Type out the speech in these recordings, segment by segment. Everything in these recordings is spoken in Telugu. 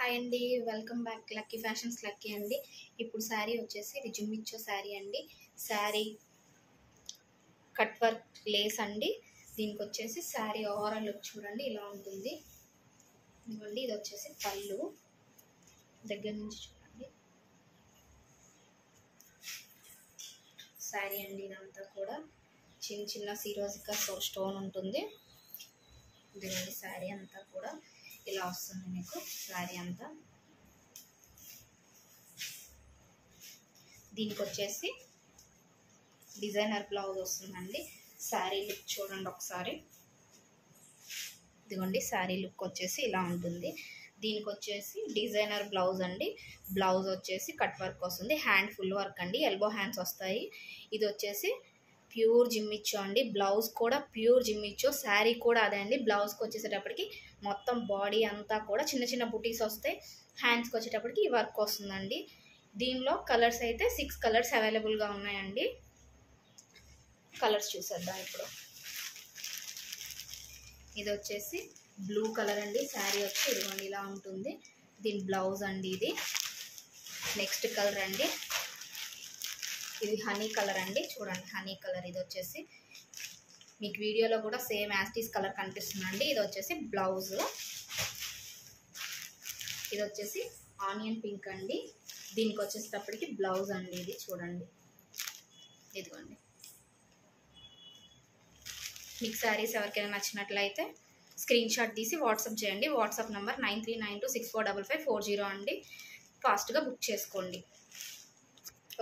హాయ్ అండి, welcome back lucky fashions lucky అండి. ఇప్పుడు శారీ వచ్చేసి ఇది జుమ్మిచ్చో శారీ అండి. శారీ కట్ వర్క్ లేస్ అండి. దీనికి వచ్చేసి శారీ ఓవరాల్ లుక్ చూడండి ఇలా ఉంటుంది. ఇదిగోండి, ఇది వచ్చేసి పళ్ళు దగ్గర నుంచి చూడండి. శారీ అండి ఇదంతా కూడా చిన్న చిన్న సిరోజికా స్టోన్ ఉంటుంది. ఇదిగోండి శారీ అంతా కూడా ఇలా వస్తుంది మీకు. శారీ అంతా దీనికి వచ్చేసి డిజైనర్ బ్లౌజ్ వస్తుందండి. శారీ లుక్ చూడండి ఒకసారి. ఇదిగోండి శారీ లుక్ వచ్చేసి ఇలా ఉంటుంది. దీనికి వచ్చేసి డిజైనర్ బ్లౌజ్ అండి. బ్లౌజ్ వచ్చేసి కట్ వర్క్ వస్తుంది, హ్యాండ్ ఫుల్ వర్క్ అండి, ఎల్బో హ్యాండ్స్ వస్తాయి. ఇది వచ్చేసి ప్యూర్ జిమ్మిచ్చో అండి. బ్లౌజ్ కూడా ప్యూర్ జిమ్మిచ్చో, శారీ కూడా అదే అండి. బ్లౌజ్కి వచ్చేసేటప్పటికి మొత్తం బాడీ అంతా కూడా చిన్న చిన్న బుటీస్ వస్తాయి. హ్యాండ్స్కి వచ్చేటప్పటికి ఈ వర్క్ వస్తుందండి. దీనిలో కలర్స్ అయితే 6 కలర్స్ అవైలబుల్గా ఉన్నాయండి. కలర్స్ చూసేద్దాం ఇప్పుడు. ఇది వచ్చేసి బ్లూ కలర్ అండి. శారీ వచ్చి ఇదిగోండి ఇలా ఉంటుంది. దీని బ్లౌజ్ అండి ఇది. నెక్స్ట్ కలర్ అండి, ఇది హనీ కలర్ అండి. చూడండి హనీ కలర్. ఇది వచ్చేసి మీకు వీడియోలో కూడా సేమ్ యాస్టీస్ కలర్ కనిపిస్తుందండి. ఇది వచ్చేసి బ్లౌజ్. ఇది వచ్చేసి ఆనియన్ పింక్ అండి. దీనికి వచ్చేసేటప్పటికి బ్లౌజ్ అండి ఇది. చూడండి ఇదిగోండి. మీకు శారీస్ ఎవరికైనా నచ్చినట్లయితే స్క్రీన్ షాట్ తీసి వాట్సాప్ చేయండి. వాట్సాప్ నెంబర్ 9392645540 అండి. ఫాస్ట్గా బుక్ చేసుకోండి.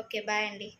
ఓకే, బాయ్ అండి.